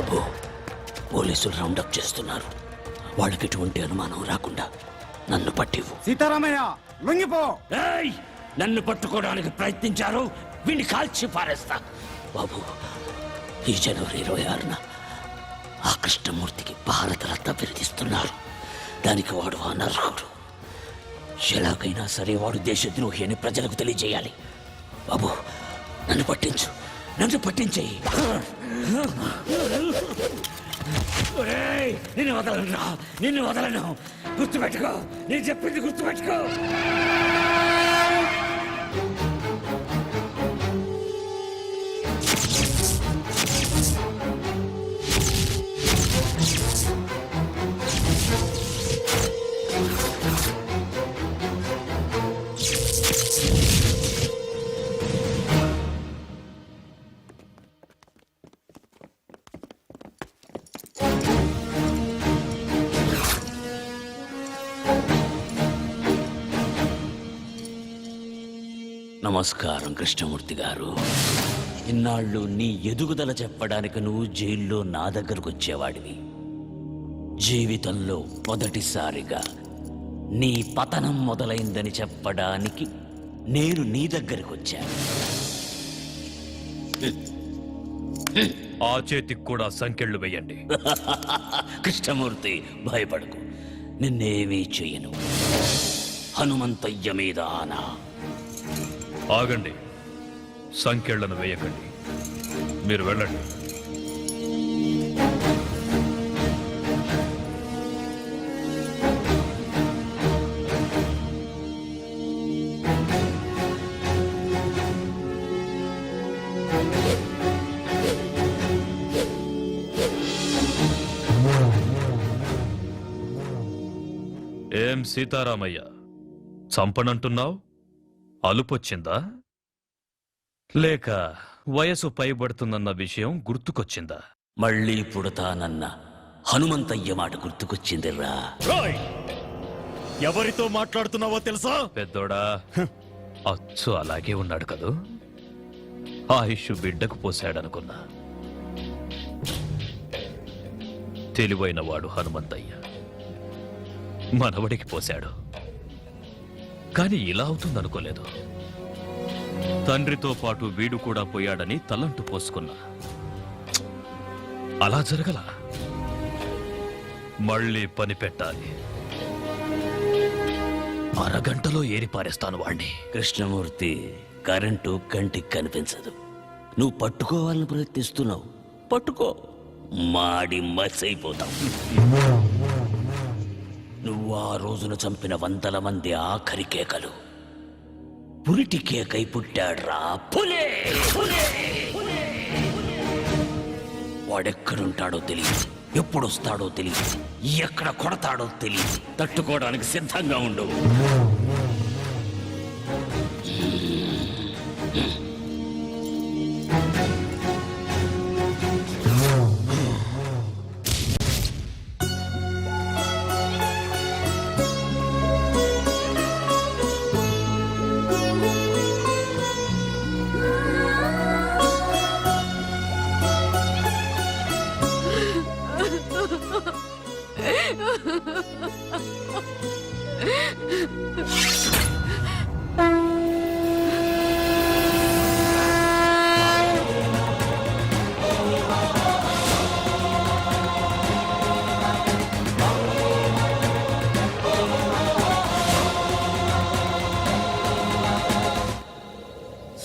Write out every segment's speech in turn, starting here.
బాబు, పోలీసులు రౌండప్ చేస్తున్నారు. వాళ్ళకి ఎటువంటి అనుమానం రాకుండా నన్ను పట్టివు. సీతారామయ్య లొంగిపో. నన్ను పట్టుకోవడానికి ప్రయత్నించారు, వీడిని కాల్చి పారేస్తా. బాబు, ఈ జనవరి 26న ఆ కృష్ణమూర్తికి భారతరత్న బిరుదిస్తున్నారు. దానికి వాడు అనర్హుడు. ఎలాగైనా సరే వాడు దేశద్రోహి అని ప్రజలకు తెలియజేయాలి. బాబు, నన్ను పట్టించు, నన్ను పట్టించేయి. నిన్ను వదలను రా, నిన్ను వదలను. గుర్తుపెట్టుకో, నేను చెప్పింది గుర్తుపెట్టుకో. నమస్కారం కృష్ణమూర్తి గారు. ఇన్నాళ్ళు నీ ఎదుగుదల చెప్పడానికి నువ్వు జైల్లో నా దగ్గరకు వచ్చేవాడివి. జీవితంలో మొదటిసారిగా నీ పతనం మొదలైందని చెప్పడానికి నేను నీ దగ్గరకు వచ్చాను. ఆ చేతికి కూడా సంకెళ్ళు వేయండి. కృష్ణమూర్తి, భయపడకు, నిన్నేమీ చెయ్యను. హనుమంతయ్య మీద ఆనా. ఆగండి, సంకెళ్లను వేయకండి, మీరు వెళ్ళండి. ఏం సీతారామయ్య, చంపనంటున్నావు? అలుపొచ్చిందా? లేక వయసు పైబడుతుందన్న విషయం గుర్తుకొచ్చిందా? మళ్ళీ పుడతానన్న హనుమంతయ్య మాట గుర్తుకొచ్చిందిరా. ఎవరితో మాట్లాడుతున్నావో తెలుసా? పెద్దోడా, అచ్చు అలాగే ఉన్నాడు కదూ. ఆయుష్ బిడ్డకు పోశాడనుకున్నా. తెలివైన వాడు హనుమంతయ్య మనవడికి పోశాడు. కాని ఇలా అవుతుందనుకోలేదు. తండ్రితో పాటు వీడు కూడా పోయాడని తలంటు పోసుకున్నా. అలా జరగల. మళ్ళీ పని పెట్టాలి. అరగంటలో ఏరిపారేస్తాను వాణ్ణి. కృష్ణమూర్తి, కరెంటు కంటికి కనిపించదు. నువ్వు పట్టుకోవాలని ప్రయత్నిస్తున్నావు. పట్టుకో, మాడి మసైపోతావు. నువ్వు ఆ రోజున చంపిన 100 మంది ఆఖరి కేకలు పురిటి కేకై పుట్టాడ్రా. పులే! వాడెక్కడుంటాడో తెలియదు, ఎప్పుడొస్తాడో తెలియదు, ఎక్కడ కొడతాడో తెలియదు. తట్టుకోవడానికి సిద్ధంగా ఉండు.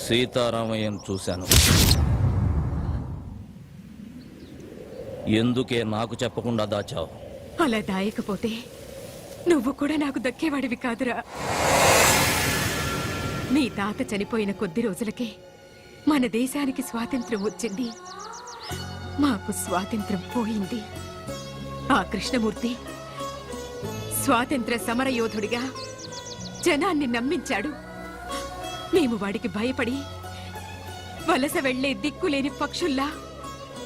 సీతారామయ్యను చూశాను. ఎందుకే నాకు చెప్పకుండా దాచావు? అలా దాయకపోతే నువ్వు కూడా నాకు దక్కేవాడివి కాదురా. నీ తాత చనిపోయిన కొద్ది రోజులకే మన దేశానికి స్వాతంత్ర్యం వచ్చింది. మాకు స్వాతంత్ర్యం పోయింది. ఆ కృష్ణమూర్తి స్వాతంత్ర సమరయోధుడిగా జనాన్ని నమ్మించాడు. మేము వాడికి భయపడి వలస వెళ్లే దిక్కులేని పక్షుల్లా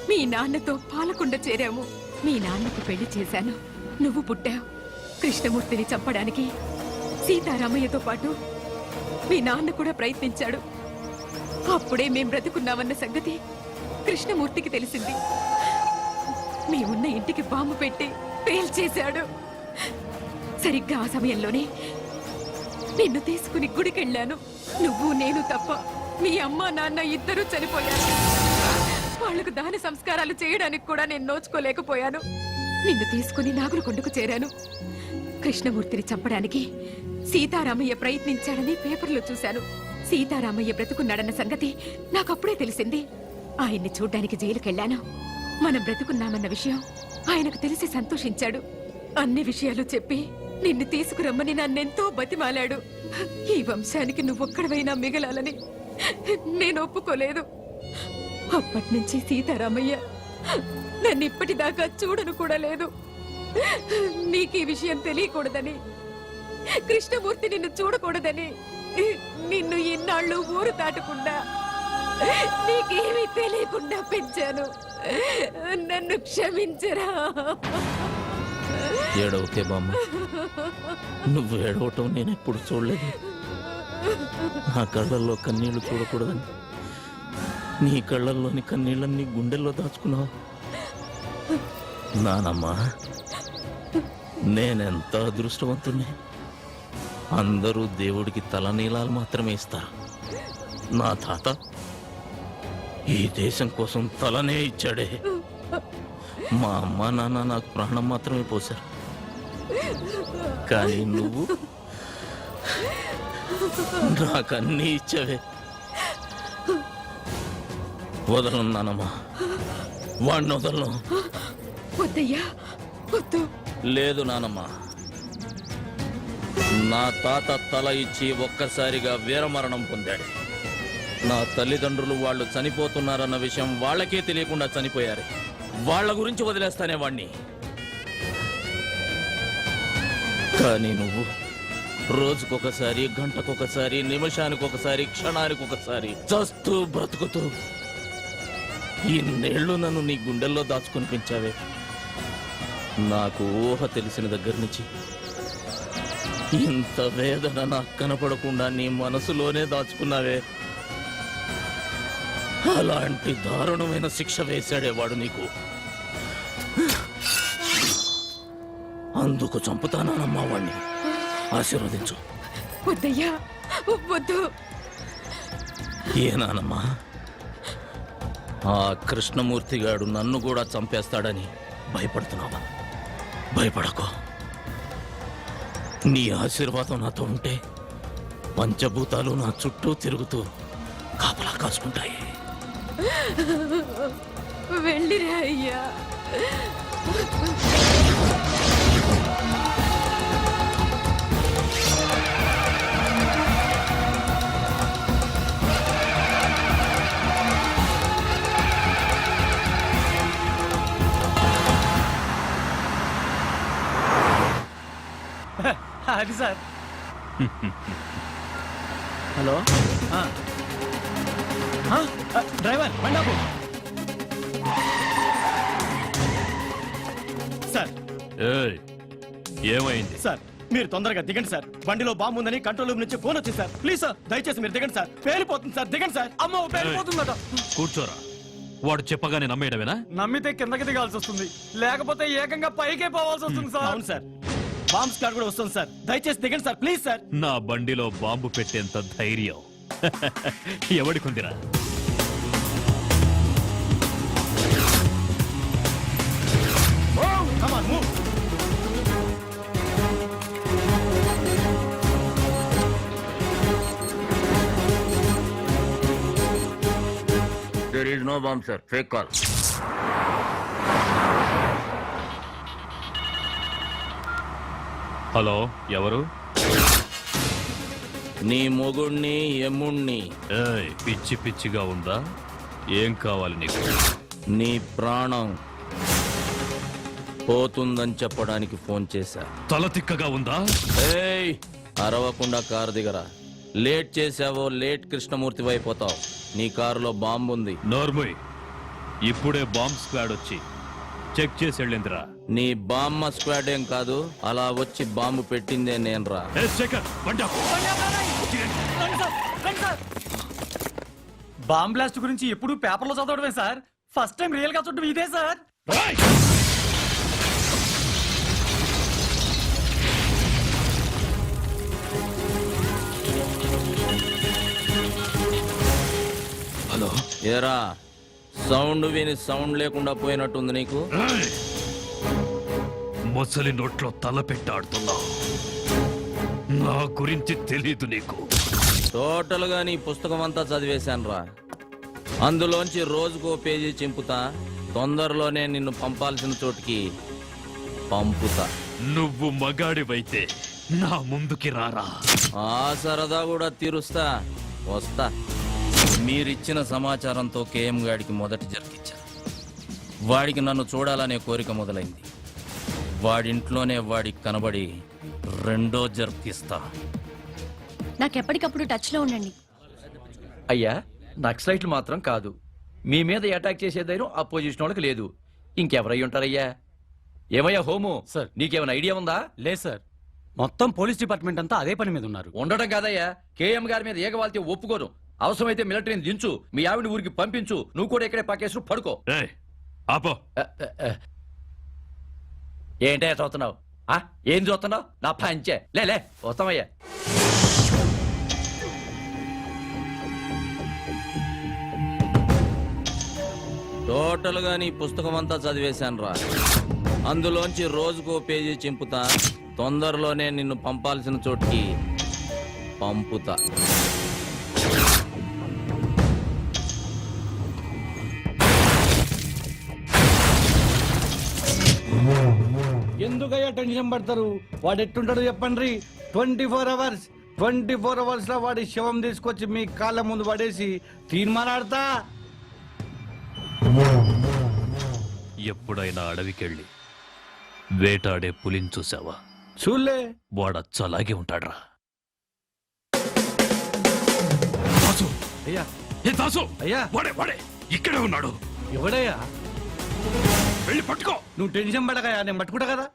మీ నాన్నతో పాలకొండ చేరాము. మీ నాన్నకు పెళ్లి చేశాను. నువ్వు పుట్టావు. కృష్ణమూర్తిని చంపడానికి సీతారామయ్యతో పాటు మీ నాన్న కూడా ప్రయత్నించాడు. అప్పుడే మేం బ్రతుకున్నామన్న సంగతి కృష్ణమూర్తికి తెలిసింది. మేమున్న ఇంటికి బాంబు పెట్టి పేల్చేశాడు. సరిగ్గా ఆ సమయంలోనే నిన్ను తీసుకుని గుడికెళ్ళాను. నువ్వు నేను తప్ప మీ అమ్మ నాన్న ఇద్దరూ చనిపోయారు. వాళ్లకు దాన సంస్కారాలు చేయడానికి కూడా నేను నోచుకోలేకపోయాను. నిన్ను తీసుకుని నాగులకొండకు చేరాను. కృష్ణమూర్తిని చంపడానికి సీతారామయ్య ప్రయత్నించాడని పేపర్లో చూశాను. సీతారామయ్య బ్రతుకున్నాడన్న సంగతి నాకప్పుడే తెలిసింది. ఆయన్ని చూడ్డానికి జైలుకెళ్ళాను. మనం బ్రతుకున్నామన్న విషయం ఆయనకు తెలిసి సంతోషించాడు. అన్ని విషయాలు చెప్పి నిన్ను తీసుకురమ్మని నన్నెంతో బతిమాలాడు. ఈ వంశానికి నువ్వొక్కడవైనా మిగలాలని నేను ఒప్పుకోలేదు. అప్పటినుంచి సీతారామయ్య నన్ను ఇప్పటిదాకా చూడను కూడా లేదు. నీకు ఈ విషయం తెలియకూడదని, కృష్ణమూర్తి నిన్ను చూడకూడదని నిన్ను ఇన్నాళ్ళు ఊరు దాటకుండా నీకేమీ తెలియకుండా పెంచాను. నన్ను క్షమించరా. ఏడవకే బామ్మ, నువ్వు ఏడవటం నేను ఎప్పుడు చూడలేదు. నా కళ్ళల్లో కన్నీళ్లు చూడకూడదని నీ కళ్ళల్లోని కన్నీళ్ళని గుండెల్లో దాచుకున్నావు. నానమ్మా, నేనెంత అదృష్టవంతుణ్ణి. అందరూ దేవుడికి తలనీలాలు మాత్రమే ఇస్తారు. నా తాత ఈ దేశం కోసం తలనే ఇచ్చాడే. మా అమ్మ నాన్న నాకు ప్రాణం మాత్రమే పోశారు. కానీ నువ్వు నాకన్నీ ఇచ్చావే. వదలను నానమ్మా, వాడిని వదలను. వద్దయ్యా, వద్దు. లేదు నానమ్మా, నా తాత తల ఇచ్చి ఒక్కసారిగా వీరమరణం పొందాడు. నా తల్లిదండ్రులు వాళ్ళు చనిపోతున్నారన్న విషయం వాళ్ళకే తెలియకుండా చనిపోయారు. వాళ్ళ గురించి వదిలేస్తానే వాణ్ణి. కానీ నువ్వు రోజుకొకసారి, గంటకొకసారి, నిమిషానికొకసారి, క్షణానికొకసారి చస్తూ బ్రతుకుతూ ఇన్నేళ్లు నన్ను నీ గుండెల్లో దాచుకుని పెంచావే. నాకు ఊహ తెలిసిన దగ్గర నుంచి ఇంత వేదన నాకు కనపడకుండా నీ మనసులోనే దాచుకున్నావే. అలాంటి దారుణమైన శిక్ష వేశాడేవాడు నీకు. అందుకు చంపుతానమ్మా వాణ్ణి. ఆశీర్వదించు. వద్దయ్యా, వద్దు. ఏనానమ్మా, ఆ కృష్ణమూర్తిగాడు నన్ను కూడా చంపేస్తాడని భయపడుతున్నావా? భయపడకో. నీ ఆశీర్వాదం నాతో ఉంటే పంచభూతాలు నా చుట్టూ తిరుగుతూ కాపలా కాసుకుంటాయి. వెళ్ళిరా అయ్యా. అది సార్. హలో డ్రైవర్ బండాపు సార్. ఏయ్, ఏమైంది? సార్ మీరు తొందరగా దిగండి సార్. బండిలో బాంబు ఉందని కంట్రోల్ రూమ్ నుంచి ఫోన్ వచ్చింది సార్. ప్లీజ్ సార్, దయచేసి మీరు దిగండి సార్. పేలిపోతుంది సార్, దిగండి సార్. అమ్మో, పేలిపోతుందట. కూర్చోరా. వాడు చెప్పగానే నమ్మేయడమేనా? నమ్మితే కిందకి దిగాల్సి వస్తుంది, లేకపోతే ఏకంగా పైకే పోవాల్సి వస్తుంది సార్. అవును సార్, బాంబ్ స్క్వాడ్ కూడా వస్తుంది సార్. దయచేసి దిగండి సార్, ప్లీజ్ సార్. నా బండిలో బాంబు పెట్టేంత ధైర్యం ఎవడికుందిరా? Come on, move. There is no bomb, sir. Fake call. Hello, ఎవరు? నీ మొగుణ్ణి, ఎమ్ముణ్ణి. ఏయ్, పిచ్చి పిచ్చిగా ఉందా? ఏం కావాలి నీకు? నీ ప్రాణం పోతుందని చెప్పడానికి ఫోన్ చేశా. తల తిక్కగా ఉందా? ఏయ్, అరవకుండా కారు దిగరా. లేట్ చేసావో లేట్ కృష్ణమూర్తి అయిపోతావు. నీ కారులో బాంబు ఉంది. నోర్ముయ్, ఇప్పుడే బాంబ్ స్క్వాడ్ వచ్చి చెక్ చేసి వెళ్ళిందిరా. నీ బామ్మ స్క్వాడ్ ఏం కాదు, అలా వచ్చి బాంబు పెట్టిందే నేనురా. బాంబ్ బ్లాస్ట్ గురించి ఎప్పుడు పేపర్లో చదవడమే సార్. ఫస్ట్ టైం రియల్ గా చూడడం ఇదే సార్. హలో ఏరా సౌండ్ విని సౌండ్ లేకుండా పోయినట్టుంది నీకు. మొసలి నోట్లో తల పెట్టాడుతున్నా. నా గురించి తెలీదు నీకు. టోటల్ గా నీ పుస్తకం అంతా చదివేశానురా. అందులోంచి రోజుకో పేజీ చింపుతా. తొందరలోనే నిన్ను పంపాల్సిన చోటుకి పంపుతా. నువ్వు మగాడివైతే నా ముందుకి రారా. ఆ సరదా కూడా తీరుస్తా. వస్తా. మీరిచ్చిన సమాచారంతో కేఎం గాడికి మొదటి జరికిచ్చాను. వాడికి నన్ను చూడాలనే కోరిక మొదలైంది. వాడింట్లోనే వాడికి కనబడి రెండో జరికిస్తా. నాకెప్పటికప్పుడు టచ్ లో ఉండండి. అయ్యా నక్సలైట్లు మాత్రం కాదు, మీ మీద అటాక్ చేసే ధైర్యం అపోజిషన్ వాళ్ళకి లేదు. ఇంకెవరై ఉంటారయ్యా? ఏమయ్యా హోము, సార్. నీకేమైనా ఐడియా ఉందా? లేదు సార్, మొత్తం పోలీస్ డిపార్ట్మెంట్ అంతా అదే పని మీద ఉన్నారు. ఉండడం కాదయ్యా, కేఎం గారి మీద ఏగవాల్తే ఒప్పుకోను. అవసరమైతే మిలిటరీని దించు, మీ ఆవిడ ఊరికి పంపించు, నువ్వు కూడా ఇక్కడే పక్కేసు పడుకో. ఆపో. ఏంటయ్యా చూస్తున్నావు? ఏం చూస్తున్నావు? నా పంచే లే వస్తామయ్యా. టోటల్ గా నీ పుస్తకం అంతా చదివేశానురా. అందులోంచి రోజుకో పేజీ చింపుతా. తొందరలోనే నిన్ను పంపాల్సిన చోటుకి పంపుతా. ఎందుకయ్యా టెన్షన్ పడతారు? వాడు ఎట్టుంటాడో చెప్పండి. 24 అవర్స్ లో వాడి శవం తీసుకొచ్చి మీ కాళ్ళ ముందు పడేసి తీర్మానాడతా. ఎప్పుడైనా అడవికెళ్ళి వేటాడే పులిని చూసావా? చూలే. వాడచ్చలాగే ఉంటాడ్రా. అయ్యా దాసు, అయ్యా వాడే ఇక్కడే ఉన్నాడు. ఎవడయ్యా? వెళ్ళి పట్టుకో. నువ్వు టెన్షన్ పడకయ్యా, నేను పట్టుకుంటా కదా.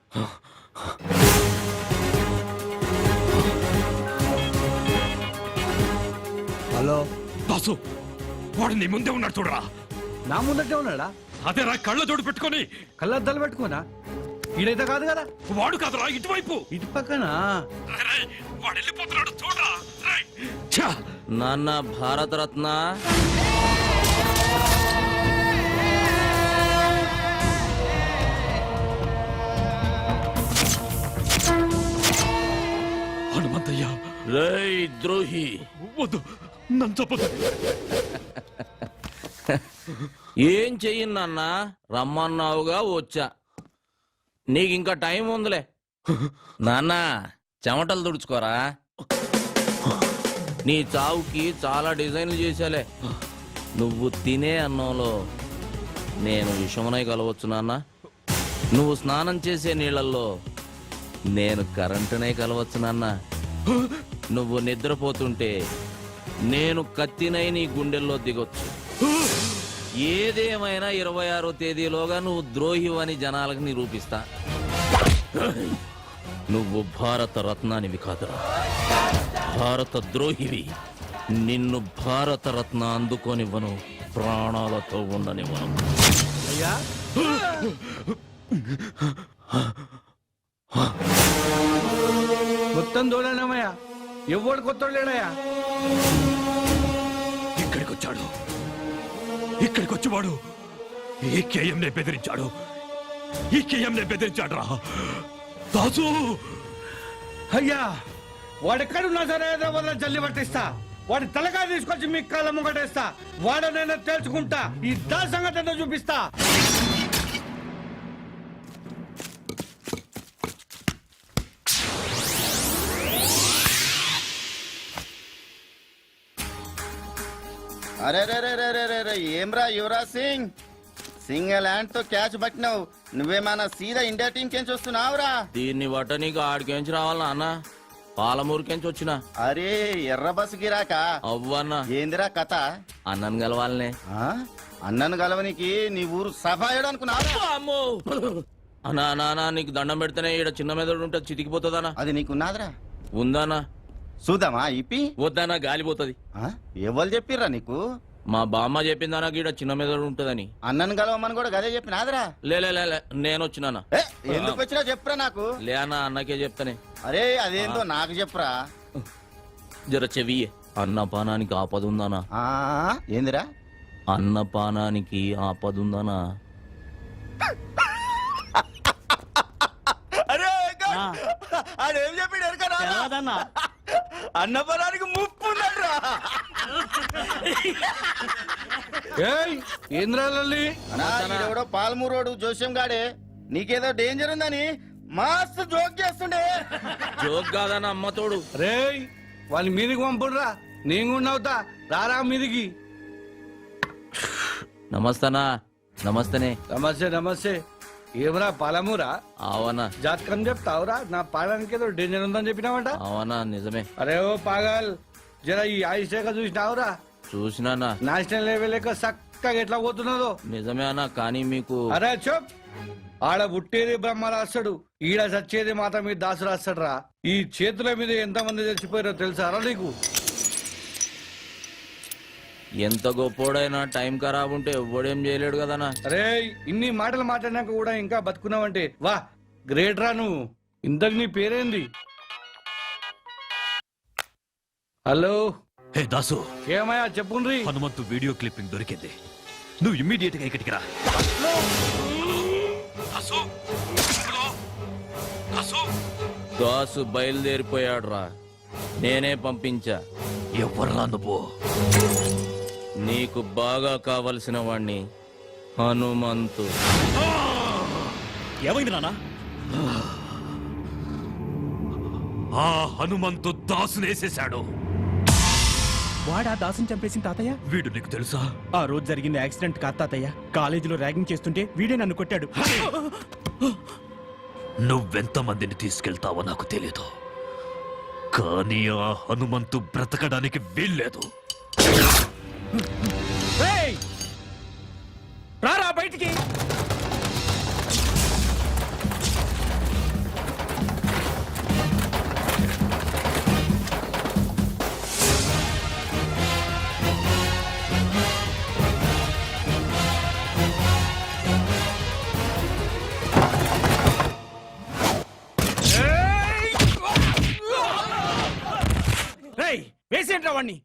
హలో దాసు, వాడు నీ ముందే ఉన్నాడు చూడరా. నా ముందటే ఉన్నాడా? అదేరా, కళ్ళ జోడు పెట్టుకొని. కళ్ళద్దాలు పెట్టుకోనా? ఈడైతే కాదు కదా. వాడు కాదురా, ఇటువైపు. ఇటు పక్కన. వాడు వెళ్ళిపోతున్నాడు చూడరా. ఛా! నాన్న భారతరత్న, హనుమంతయ్య, రేయ్ ద్రోహి, వద్దు, నన్ను చెప్పదు. ఏం చెయ్యి నాన్న? రమ్మన్నావుగా వచ్చా. నీకింకా టైం ఉందిలే. నాన్న చెమటలు తుడుచుకోరా. నీ చావుకి చాలా డిజైన్లు చేశాలే. నువ్వు తినే అన్నంలో నేను విషమునై కలవచ్చు నాన్న. నువ్వు స్నానం చేసే నీళ్ళల్లో నేను కరెంటునై కలవచ్చు నాన్న. నువ్వు నిద్రపోతుంటే నేను కత్తినై నీ గుండెల్లో దిగొచ్చు. ఏదేమైనా 26వ తేదీలోగా నువ్వు ద్రోహివని జనాలకు నిరూపిస్తా. నువ్వు భారత రత్నానివి కాదురా, భారత ద్రోహివి. నిన్ను భారత రత్న అందుకోనివ్వను, ప్రాణాలతో ఉండనివ్వను. అయ్యా మొత్తం దోళనమయ్యా, ఎవడు కొత్త లేడయ్యా. ఇక్కడికి వచ్చాడు. ఇక్కడికి వచ్చి వాడు ఈ కేఎంనే బెదిరించాడు. ఈ కేఎంనే బెదిరించాడు రా. దాసు, అయ్యా వాడెక్కడున్నా సరే వల్ల జల్లి పట్టిస్తా. వాడి తలకాయ తీసుకొచ్చి మీ కాళ్ళ ముంగటేస్తా. వాడనైనా తెలుసుకుంటా. ఈ దా సంగతి చూపిస్తా. అరే రే రే రే రే రే రే ఏమ్రా యువరాజ్ సింగ్, సింగిల్ హ్యాండ్ తో క్యాచ్ పట్టినావు. నువ్వేమన్నా సీదా ఇండియా టీం కెంచి వస్తున్నావురా? దీన్ని బట్ట నీకు ఆడికెంచి రావాలా అన్న? పాలమూరుకెంచి వచ్చిన. అరే ఎర్ర బస్సు గిరాక అవ్వన్నా, ఏందిరా కథ? అన్నను కలవాలనే. ఆ? అన్నను గలవనికి నీ ఊరు సఫాయడు అనుకున్నావురా? అమ్మో! అన్నా నానా, నీకు దండం పెడితేనే ఈడ చిన్న మెదడు ఉంటే చితికిపోతుందనా? అది నీకున్నాదిరా. ఉందానా? చూద్దామా ఇప్పి? వద్దానా, గాలిపోతుంది. ఎవరు చెప్పిర్రా నీకు? మా బామ్మ చెప్పిందనా గీడ చిన్న మెదడు ఉంటుందని. అన్నను కలవమని కూడా గదే చెప్పినాదరా. లే లే, లే, లే, నేను వచ్చినానా. ఏ, ఎందుకు వచ్చినా చెప్పురా నాకు. లేనా అన్నకే చెప్తానే. అరే అదేందో నాకు చెప్పురా. జర చెవి అన్నపానానికి ఆపదుందానా. ఆ, ఏందిరా? అన్నపానానికి ఆపదుందానా. అరే అదేం చెప్పాడు ఎరకరా? అన్నపరానికి ముప్పు ఉందట్రా. ఏంద్రాలి అన్నా, ఈడెవడో పాల్మూరోడు జోస్యం గాడే నీకేదో డేంజర్ ఉందని మస్తు జోక్ చేస్తుండే. జోక్ కాదన్న అమ్మతోడు. రే వాళ్ళ మీదికి పంపుడురా, నేను కూడా అవుతా. రారా మీదికి. నమస్తనా. నమస్తనే. నమస్తే నమస్తే. ఏమరా పాలమూరా? అవనా జాతకం చెప్తావురా? నా పాడానికి ఏదో డేంజర్ ఉందని చెప్పినావంట. అవనా నిజమే. అరే ఓ పాగల్, జర ఈ ఆయుషేఖ చూసినావురా? చూసినానా. నేషనల్ లెవెల్ లెక్క చక్కగా ఎట్లా పోతున్నదో. నిజమే అన్న, కానీ మీకు అరే చెప్. ఆడ పుట్టేది బ్రహ్మ రాస్తాడు, ఈడ చచ్చేది మాత మీద దాసు రాస్తాడు రా. ఈ చేతుల మీద ఎంతమంది చచ్చిపోయారో తెలుసారా నీకు? ఎంత గొప్పోడైనా టైం ఖరాబ్ ఉంటే ఎవ్వడేం చేయలేడు కదనా. అరే ఇన్ని మాటలు మాట్లాడినాక కూడా ఇంకా బతుకున్నావంటే వా గ్రేట్ రా నువ్వు. ఇంతకు నీ పేరేంది? హలో హే దాసు, ఏమయ్యా చెప్పుండ్రి. హనుమంతు వీడియో క్లిప్పింగ్ దొరికింది. నువ్వు ఇమ్మీడియట్ గా ఇక్కడికి రా. దాసు, హలో, దాసు. దాసు బయలుదేరిపోయాడు రా. నేనే పంపించా. ఎవర్రా నువ్వు? నీకు బాగా కావలసిన వాణ్ణి, హనుమంతు. ఏమైంది నాన్న? ఆ హనుమంతు దాసునేసేశాడు. వాడా దాసుని చంపేసిన తాతయ్య? వీడు నీకు తెలుసా? ఆ రోజు జరిగిన యాక్సిడెంట్ కాదు తాతయ్య. కాలేజీలో ర్యాగింగ్ చేస్తుంటే వీడే నన్ను కొట్టాడు. నువ్వెంత మందిని తీసుకెళ్తావో నాకు తెలీదు, కానీ ఆ హనుమంతు బ్రతకడానికి వీల్లేదు. ఏయ్! రారా బయటికి. వేసేంట్రా వాణ్ణి.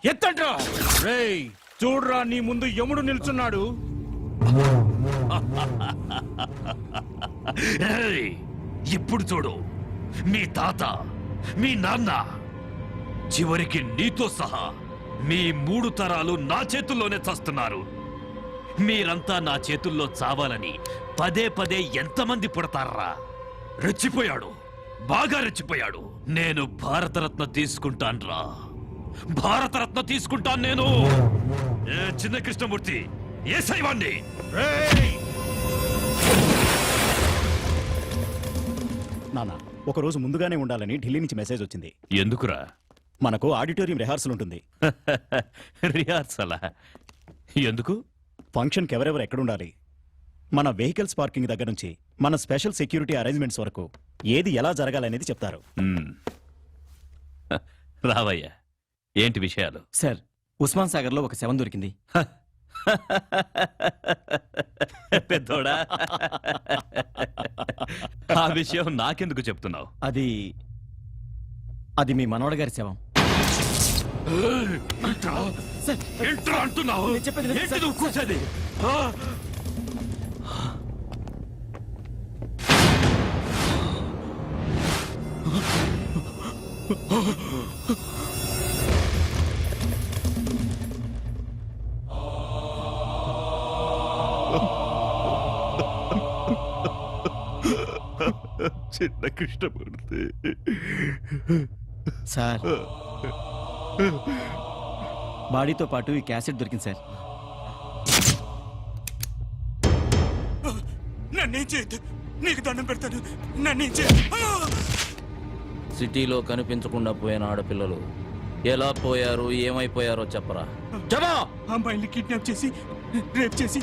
ఎత్తండ్రా. రేయ్ చూడ్రా, నీ ముందు యముడు నిల్చున్నాడు. ఏయ్, ఇప్పుడు చూడు, మీ తాత, మీ నాన్న, చివరికి నీతో సహా మీ 3 తరాలు నా చేతుల్లోనే చస్తున్నారు. మీరంతా నా చేతుల్లో చావాలని పదే పదే ఎంతమంది పుడతారా? రెచ్చిపోయాడు, బాగా రెచ్చిపోయాడు. నేను భారతరత్న తీసుకుంటాన్రా, భారతరత్న తీసుకుంటాను నేను. ఏ చిన్న కృష్ణమూర్తి, ఏ శైవాణ్ణి. నాన్న, ఒక రోజు ముందుగానే ఉండాలని ఢిల్లీ నుంచి మెసేజ్ వచ్చింది. ఎందుకురా? మనకు ఆడిటోరియం రిహార్సల్ ఉంటుంది. రిహార్సలా? ఎందుకు? ఫంక్షన్కి ఎవరెవరు ఎక్కడుండాలి, మన వెహికల్స్ పార్కింగ్ దగ్గర నుంచి మన స్పెషల్ సెక్యూరిటీ అరేంజ్మెంట్స్ వరకు ఏది ఎలా జరగాలనేది చెప్తారు. రావయ్యా, ఏంటి విషయాలు? సార్, ఉస్మాన్ సాగర్ లో ఒక శవం దొరికింది. పెద్దోడా, ఆ విషయం నాకెందుకు చెప్తున్నావు? అది మీ మనవడ గారి శవం. ఏంట్రా అంటున్నావు? ఏంటి నువ్వు కూర్చోది? చిన్న కృష్ణమూర్తి. సార్ బాడీతో పాటు ఈ క్యాసెట్ దొరికింది సార్. నన్నేం చేయొద్దు, నీకు దండం పెడతాను, నన్నేం చేయొద్దు. సిటీలో కనిపించకుండా పోయిన ఆడపిల్లలు ఎలా పోయారు, ఏమైపోయారో చెప్పరా. చెప్పా. అమ్మాయిని కిడ్నాప్ చేసి రేప్ చేసి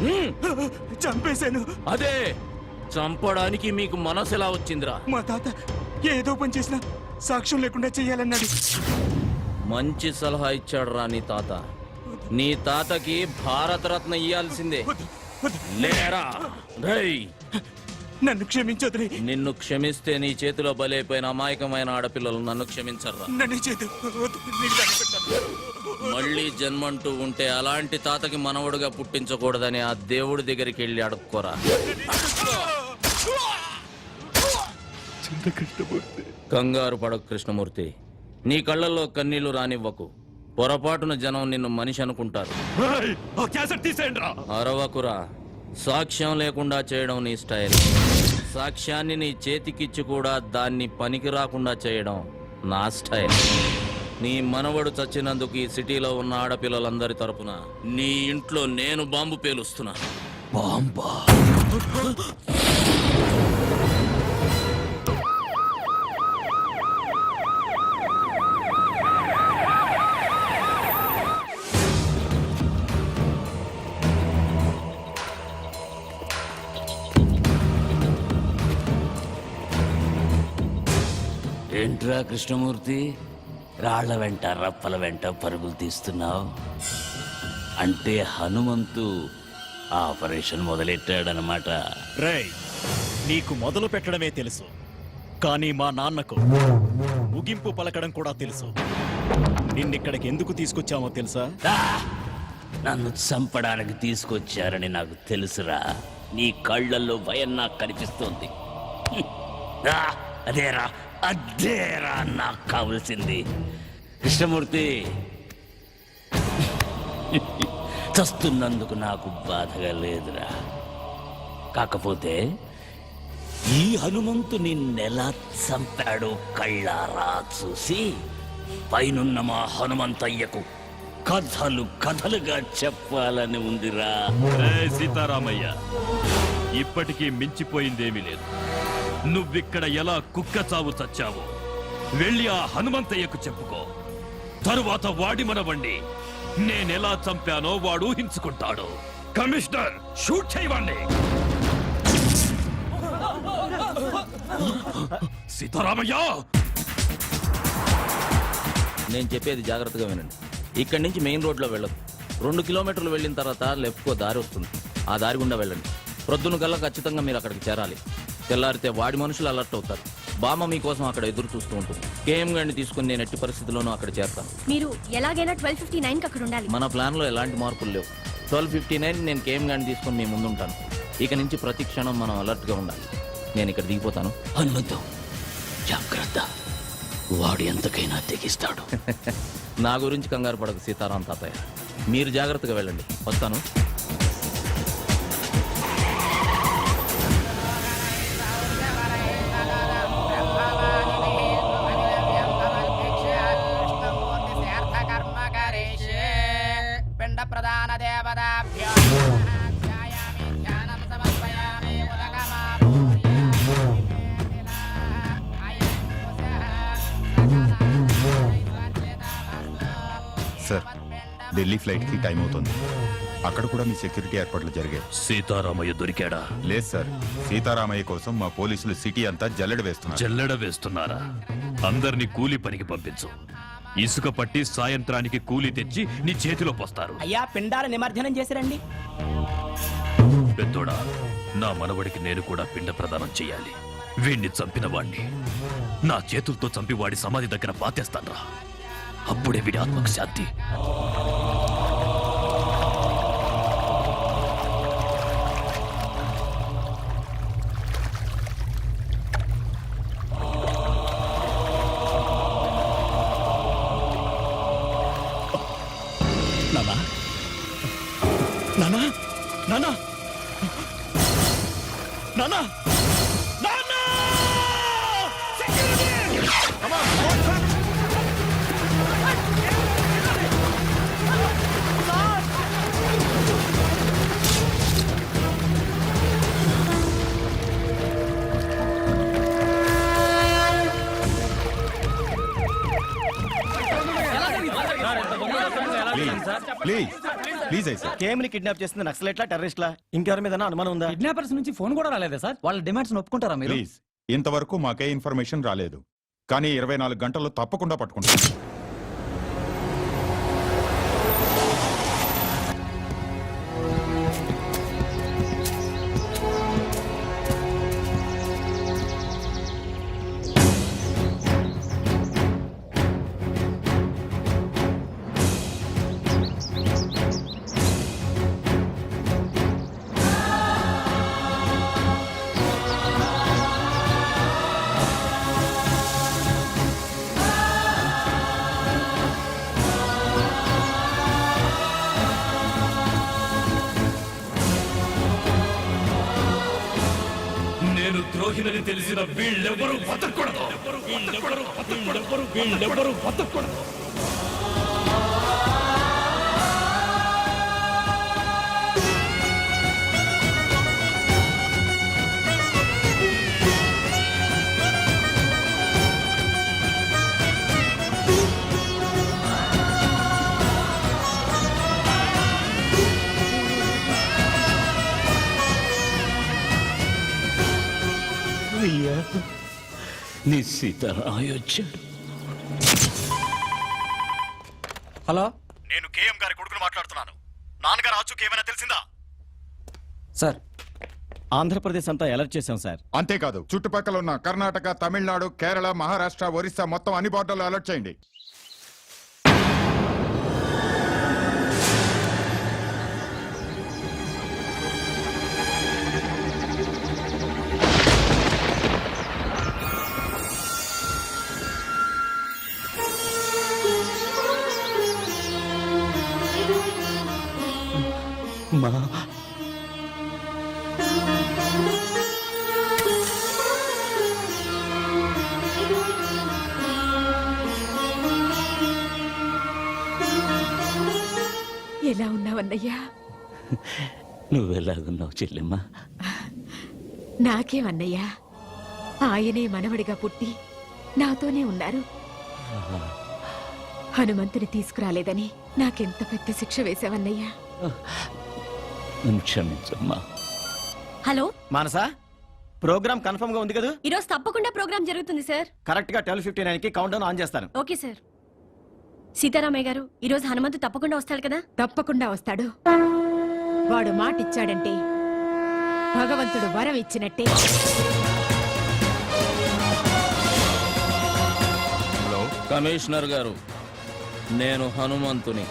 చంపేశాను. అదే చంపడానికి మీకు మనసు ఎలా వచ్చిందిరా? మా తాత ఏదో పని చేసినా సాక్ష్యం లేకుండా చెయ్యాలన్నాడు. మంచి సలహా ఇచ్చాడు రా నీ తాత. నీ తాతకి భారతరత్న ఇయ్యాల్సిందే. వద్దు, వద్దు. లేరా రేయ్, నన్ను క్షమించొద్దులే. నిన్ను క్షమిస్తే నీ చేతిలో బలైపోయిన అమాయకమైన ఆడపిల్లలు నన్ను క్షమించర్రా. నన్ను చేయదు, వద్దు, నీకు దండం పెడతాను. మళ్ళీ జన్మంటూ ఉంటే అలాంటి తాతకి మనవడుగా పుట్టించకూడదని ఆ దేవుడి దగ్గరికి వెళ్ళి అడుక్కోరా. చిన్న కృష్ణమూర్తి. కంగారు పడకు కృష్ణమూర్తి. నీ కళ్ళల్లో కన్నీళ్లు రానివ్వకు. పొరపాటున జనం నిన్ను మనిషి అనుకుంటారు. ఏయ్, ఆ క్యాసెట్ తీసేయండి రా. అరవకురా. సాక్ష్యం లేకుండా చేయడం నీ స్టైల్. సాక్ష్యాన్ని నీ చేతికిచ్చి కూడా దాన్ని పనికి రాకుండా చేయడం నా స్టైల్. నీ మనవడు చచ్చినందుకు ఈ సిటీలో ఉన్న ఆడపిల్లలందరి తరపున నీ ఇంట్లో నేను బాంబు పేలుస్తున్నా. బాంబా? ఏంట్రా కృష్ణమూర్తి, రాళ్ల వెంట రప్పల వెంట పరుగులు తీస్తున్నావు? అంటే హనుమంతు ఆపరేషన్ మొదలెట్టాడనమాట. రేయ్, నీకు మొదలు పెట్టడమే తెలుసు, కానీ మా నాన్నకు ముగింపు పలకడం కూడా తెలుసు. నిన్నిక్కడికి ఎందుకు తీసుకొచ్చామో తెలుసా? ఆ! నన్ను చంపడానికి తీసుకొచ్చారని నాకు తెలుసురా. నీ కళ్ళల్లో భయం నాకు కనిపిస్తోంది. ఆ! అదేరా అదేరా నాకు కావలసింది. కృష్ణమూర్తి, చస్తున్నందుకు నాకు బాధగా లేదురా. కాకపోతే ఈ హనుమంతు నిన్నెలా చంపాడో కళ్ళారా చూసి పైనున్న మా హనుమంతయ్యకు కథలు కథలుగా చెప్పాలని ఉందిరా. ఏయ్ సీతారామయ్య, ఇప్పటికీ మించిపోయిందేమీ లేదు. నువ్విక్కడ ఎలా కుక్క చావు చచ్చావో వెళ్ళి ఆ హనుమంతయ్యకు చెప్పుకో. తరువాత వాడి మనవండి నేనెలా చంపానో వాడు ఊహించుకుంటాడు. కమిషనర్, షూట్ చేయవండి. సీతారామయ్య, నేను చెప్పేది జాగ్రత్తగా వినండి. ఇక్కడి నుంచి మెయిన్ రోడ్లో వెళ్ళదు. 2 కిలోమీటర్లు వెళ్ళిన తర్వాత లెఫ్ట్కో దారి వస్తుంది. ఆ దారి గుండా వెళ్ళండి. ప్రొద్దున కల్లా ఖచ్చితంగా మీరు అక్కడికి చేరాలి. తెల్లారితే వాడి మనుషులు అలర్ట్ అవుతారు. బామ్మ మీకోసం అక్కడ ఎదురు చూస్తూ ఉంటుంది. కేఎం గారిని తీసుకుని నేను ఎట్టి పరిస్థితుల్లోనూ అక్కడ చేరతాను. మీరు ఎలాగైనా 12:59 అక్కడ ఉండాలి. మన ప్లాన్లో ఎలాంటి మార్పులు లేవు. 12:59 నేను కేఎం గారిని తీసుకుని మీ ముందు ఉంటాను. ఇక నుంచి ప్రతి క్షణం మనం అలర్ట్గా ఉండాలి. నేను ఇక్కడ దిగిపోతాను. హనుమంతు, జాగ్రత్త, వాడు ఎంతకైనా తెగిస్తాడు. నా గురించి కంగారు పడకు సీతారాం తాతయ్య. మీరు జాగ్రత్తగా వెళ్ళండి. వస్తాను. పిండ ప్రధాన దేవతాభ్యో సార్, ఢిల్లీ ఫ్లైట్ కి టైం అవుతుంది. అక్కడ కూడా మీ సెక్యూరిటీ ఏర్పాట్లు జరిగాయి. సీతారామయ్య దొరికాడా? లేదు సార్, సీతారామయ్య కోసం మా పోలీసులు సిటీ అంతా జల్లెడ వేస్తున్నారు. జల్లెడ వేస్తున్నారా? అందరినీ కూలి పనికి పంపించు. ఇసుక పట్టి సాయంత్రానికి కూలి తెచ్చి నీ చేతిలో పోస్తారు. అయ్యా, పిండాల నిమజ్జనం చేసిరండి. పెద్దోడా, నా మనవడికి నేను కూడా పిండ ప్రదానం చెయ్యాలి. వీణ్ణి చంపిన వాణ్ణి నా చేతులతో చంపి వాడి సమాధి దగ్గర పాతేస్తాన్రా. అప్పుడే వీడి ఆత్మకు శాంతి. నానా, నానా, నానా, నానా, నానా! Please please I sir KM ని కిడ్నాప్ చేస్తుంది నక్సలైట్లా టెర్రరిస్ట్లా ఇంకెవరి మీద అనుమానం ఉందా? కిడ్నాపర్స్ నుంచి ఫోన్ కూడా రాలేదా సార్? వాళ్ళ డిమాండ్స్ ఒప్పుకుంటారా మీరు? ప్లీజ్ ఇంతవరకు మాకే ఇన్ఫర్మేషన్ రాలేదు, కానీ 24 గంటల్లో తప్పకుండా పట్టుకుంటాం. నేను ద్రోహినని తెలిసిన వీళ్ళెవరూ బతకూడదు. వీళ్ళెవరూ బతకూడదు. అయ్యా నీ సీతారాయొచ్చాడు. హలో నేను కేఎం గారి కొడుకును మాట్లాడుతున్నాను. నాన్నగారు ఆచూకీ ఏమైనా తెలిసిందా? సార్, ఆంధ్రప్రదేశ్ అంతా అలర్ట్ చేశాం సార్. అంతేకాదు చుట్టుపక్కల ఉన్న కర్ణాటక, తమిళనాడు, కేరళ, మహారాష్ట్ర, ఒరిస్సా మొత్తం అన్ని బార్డర్లు అలర్ట్ చేయండి. మా ఎలా ఉన్నావన్నయ్యా? నువ్వెలాగున్నావు చెల్లెమ్మా? నాకేమన్నయ్యా, ఆయనే మనవడిగా పుట్టి నాతోనే ఉన్నారు. హనుమంతుని తీసుకురాలేదని నాకెంత పెద్ద శిక్ష వేశావన్నయ్యా. నన్ను క్షమించమ్మా. హలో మానసా, ప్రోగ్రామ్ కన్ఫర్మ్ గా ఉంది కదా? ఈరోజు తప్పకుండా ప్రోగ్రామ్ జరుగుతుంది సార్. కరెక్ట్ గా 12:59 కి కౌంట్ డౌన్ ఆన్ చేస్తాను. Okay sir. సీతారామయ్య గారు, ఈరోజు హనుమంతు తప్పకుండా వస్తాడు కదా? తప్పకుండా వస్తాడు. వాడు మాటిచ్చాడంటే భగవంతుడు వరం ఇచ్చినట్టే. హలో కమిషనర్ గారు, నేను హనుమంతుని.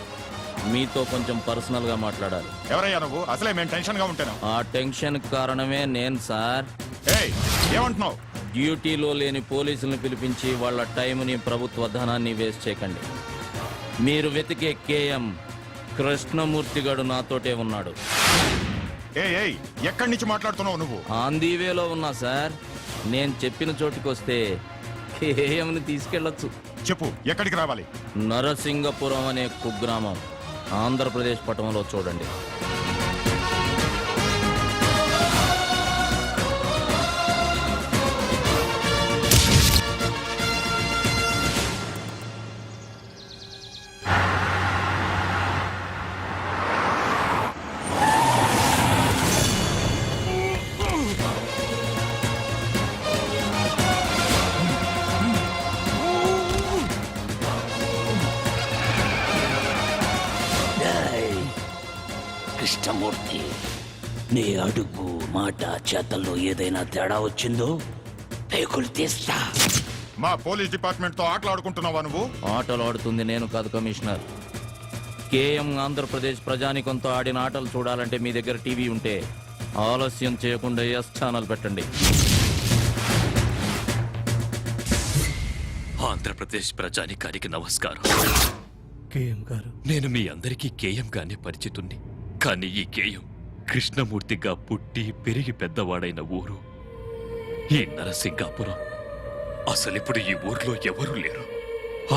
మీతో కొంచెం పర్సనల్ గా మాట్లాడాలి. ఎవరయ్యా నువ్వు? అసలే మేము టెన్షన్ గా ఉంటాను. ఆ టెన్షన్ కారణమే నేను సార్. ఏయ్ ఏమంటున్నావు? డ్యూటీలో లేని పోలీసుల్ని పిలిపించి వాళ్ళ టైంని, ప్రభుత్వ ధనాన్ని వేస్ట్ చేయకండి. మీరు వెతికే కేఎం కృష్ణమూర్తి గడు నాతోటే ఉన్నాడు. ఏయ్ ఎక్కడి నుంచి మాట్లాడుతున్నావు నువ్వు? ఆంధీవేలో ఉన్నా సార్. నేను చెప్పిన చోటుకొస్తే కేఎంని తీసుకెళ్లొచ్చు. చెప్పు, ఎక్కడికి రావాలి? నరసింగపురం అనే కుగ్రామం, ఆంధ్రప్రదేశ్ పట్టణంలో చూడండి. కృష్ణమూర్తి, నీ అడుగు, మాట, చేతల్లో ఏదైనా తేడా వచ్చిందో పేకులు తీస్తా. మా పోలీస్ డిపార్ట్మెంట్ తో ఆటలాడుకుంటున్నావా నువ్వు? ఆటలు ఆడుతుంది నేను కాదు కమిషనర్. కేఎం ఆంధ్రప్రదేశ్ ప్రజానికంతో ఆడిన ఆటలు చూడాలంటే మీ దగ్గర టీవీ ఉంటే ఆలస్యం చేయకుండా ఎస్ ఛానల్ పెట్టండి. ఆంధ్రప్రదేశ్ ప్రజానికానికి నమస్కారం. కేఎం గారు, నేను మీ అందరికీ కేఎం గానే పరిచితుణ్ణి. కానీ ఈ కేఎం కృష్ణమూర్తిగా పుట్టి పెరిగి పెద్దవాడైన ఊరు ఈ నరసింగాపురం. అసలిప్పుడు ఈ ఊర్లో ఎవరూ లేరు.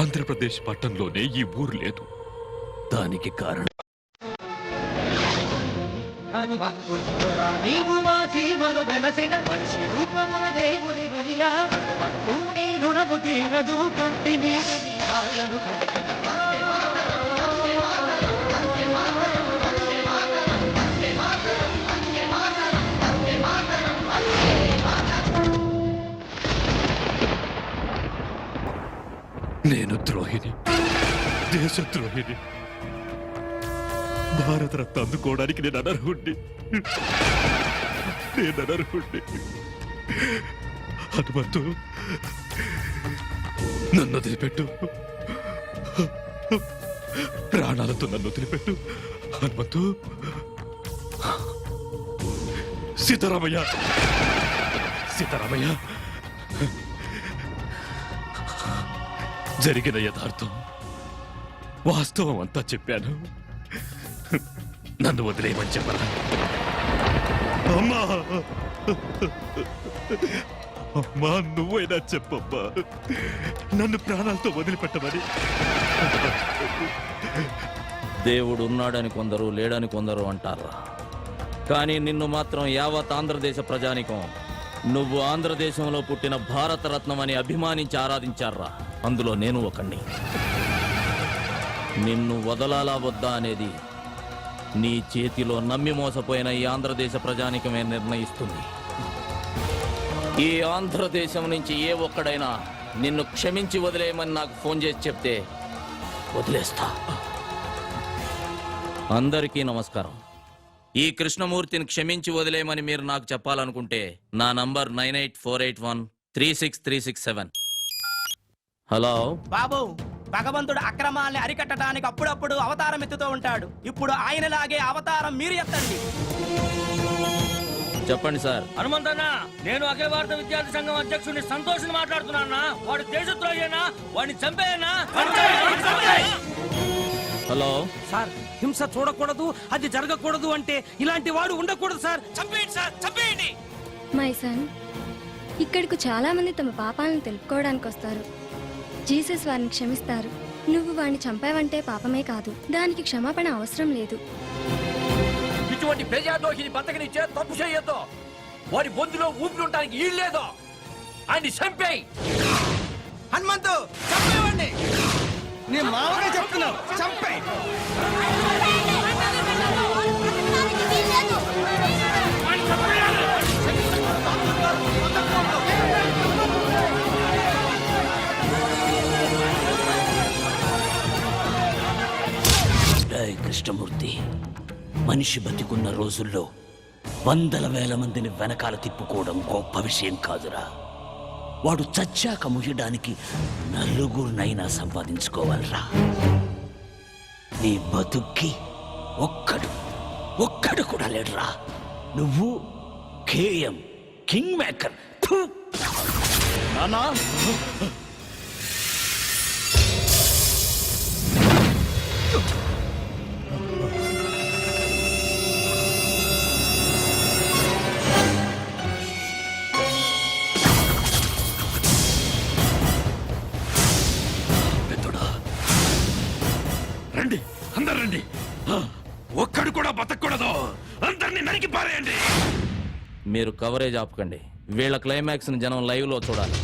ఆంధ్రప్రదేశ్ పట్టణంలోనే ఈ ఊరు లేదు. దానికి కారణం నేను ద్రోహిని, దేశద్రోహిని. భారతరత్న అందుకోవడానికి నేను అనర్హుణ్ణి. హనుమంతు, నన్ను వదిలిపెట్టు. ప్రాణాలతో నన్ను వదిలిపెట్టు హనుమంతు. సీతారామయ్య, సీతారామయ్య, జరిగిన యథార్థం వాస్తవం అంతా చెప్పాను. నన్ను వదిలేయమని చెప్పరా? అమ్మా, అమ్మా, నువ్వైనా చెప్పమ్మా, నన్ను ప్రాణాలతో వదిలిపెట్టమని. దేవుడు ఉన్నాడని కొందరు, లేడని కొందరు అంటారా, కానీ నిన్ను మాత్రం యావత్ ఆంధ్రదేశ ప్రజానికం నువ్వు ఆంధ్రదేశంలో పుట్టిన భారతరత్నం అని అభిమానించి ఆరాధించారా. అందులో నేను ఒకణ్ణి. నిన్ను వదలాలా వద్దా అనేది నీ చేతిలో నమ్మి మోసపోయిన ఈ ఆంధ్రదేశ ప్రజానికమే నిర్ణయిస్తుంది. ఈ ఆంధ్రదేశం నుంచి ఏ ఒక్కడైనా నిన్ను క్షమించి వదిలేయమని నాకు ఫోన్ చేసి చెప్తే వదిలేస్తా. అందరికీ నమస్కారం. ఈ కృష్ణమూర్తిని క్షమించి వదిలేయమని మీరు నాకు చెప్పాలనుకుంటే నా నంబర్ 9848136367. హలో బాబు, భగవంతుడు అక్రమాల్ని అరికట్టడానికి అప్పుడప్పుడు అవతారం ఎత్తుతూ ఉంటాడు. ఇప్పుడు ఆయనలాగే అవతారం మీరు ఎత్తండి. చెప్పండి సార్. హనుమంతన్న, నేను అఖిల భారత విద్యార్థి సంఘం అధ్యక్షుడిని సంతోష్ మాట్లాడుతున్నా. వాడు దేశద్రోహేనా? వాడిని చంపేయనా? హలో సార్, హింస చూడకూడదు, అది జరగకూడదు అంటే ఇలాంటి వాడు ఉండకూడదు సార్. చంపేయండి సార్, చంపేయండి. మై సన్, ఇక్కడికి చాలా మంది తమ పాపాలను తెలుపుకోవడానికి వస్తారు. జీసస్ వారిని క్షమిస్తారు. నువ్వు వాడిని చంపావంటే పాపమే కాదు, దానికి క్షమాపణ అవసరం లేదు. ఇటువంటి ప్రజాద్రోహిని బతకనిచ్చే తప్పు చేయొద్దు. వాడి బొందులో ఊపిరుంటానికి ఈల్లేదో. ఆయన్ని చంపేయి. హనుమంతు, చంపేవాడిని. నీ మామగా చెప్తున్నావు, చంపేయి. కృష్ణమూర్తి, మనిషి బతికున్న రోజుల్లో వందల వేల మందిని వెనకాల తిప్పుకోవడం గొప్ప విషయం కాదురా. వాడు చచ్చాక ముయ్యడానికి నలుగురినైనా సంపాదించుకోవాలరా. నీ బతుక్కి ఒక్కడు కూడా లేడురా. నువ్వు కేఎం కింగ్ మేకర్. నానా, రండి, అందరు రండి. ఒక్కడు కూడా బతకూడదు. అందరినీ నరికి పారేయండి. మీరు కవరేజ్ ఆపకండి. వీళ్ళ క్లైమాక్స్ ని జనం లైవ్ లో చూడాలి.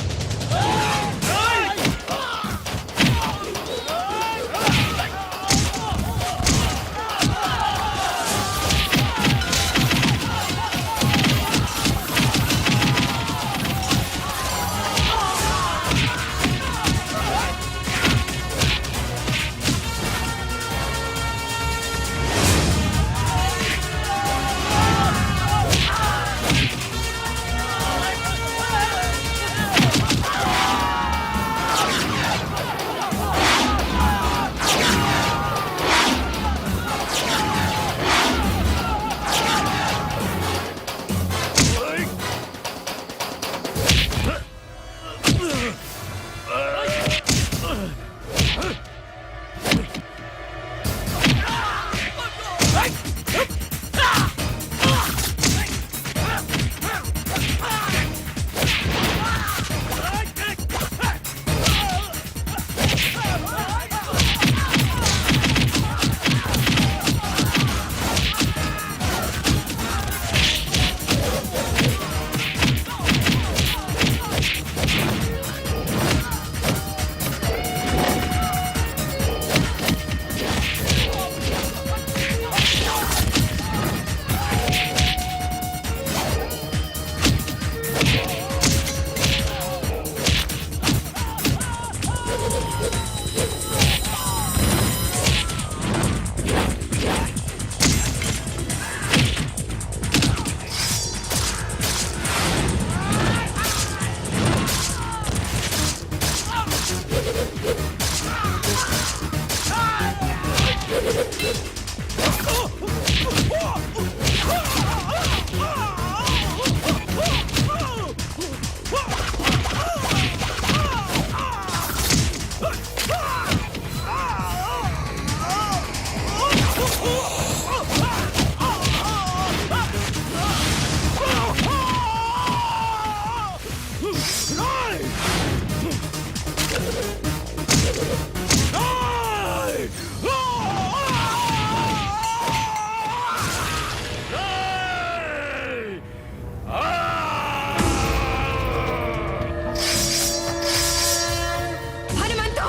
హనుమంతు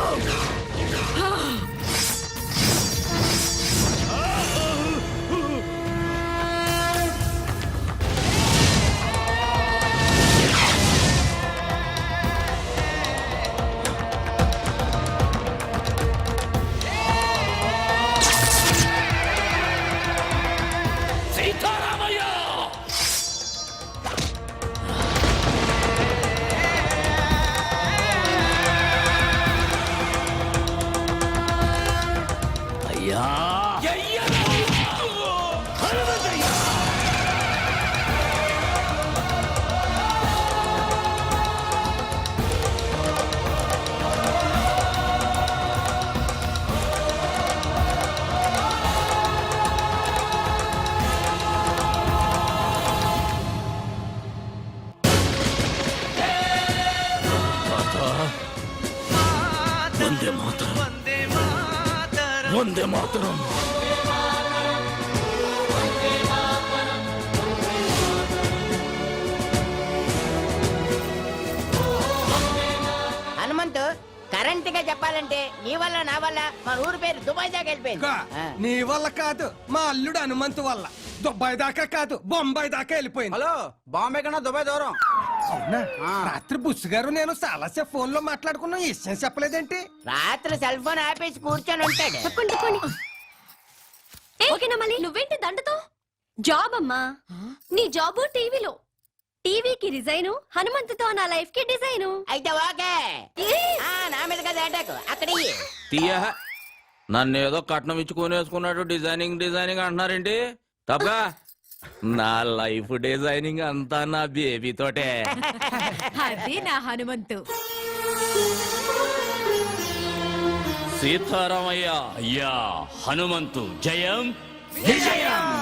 సీతారామయ్య అయ్యా హనుమంతయ్య! వందే మాతరం వందే మాతరం హనుమంతు కరెంట్ గా చెప్పాలంటే నీ వల్ల నా వల్ల మన ఊరు పేరు దుబాయ్ దాకా వెళ్ళిపోయింది ఆ. నీ వల్ల కాదు మా అల్లుడు హనుమంతు వల్ల దుబాయ్ దాకా కాదు బొంబాయి దాకా వెళ్ళిపోయింది. హలో బాంబే కన్నా దుబాయ్ దూరం. అవునా రాత్రి బుస్ గారు నేను చాలాసేపు ఫోన్ లో మాట్లాడుకున్నా విషయం చెప్పలేదేంటి? రాత్రి సెల్ ఫోన్ ఆపేసి కూర్చొని ఉంటాడు. తప్పకుండా తప్పండి ఓకేనా మళ్ళీ నువ్వేంటి దండతో జాబ్ అమ్మా నీ జాబు టీవీలో టీవీకి రిజైను హనుమంతుతో నా లైఫ్ కి డిజైను అయితే ఓకే ఆ, నా మీద కదా అటాక్ అక్కడ ఇయ్యి. తీయ నన్ను ఏదో కట్నం ఇచ్చుకొని వేసుకున్నట్టు డిజైనింగ్ డిజైనింగ్ అంటున్నారేంటి తప్ప నా లైఫ్ డిజైనింగ్ అంతా నా బేబీ తోటే అది నా హనుమంతు. సీతారామయ్య అయ్యా హనుమంతు జయం విజయం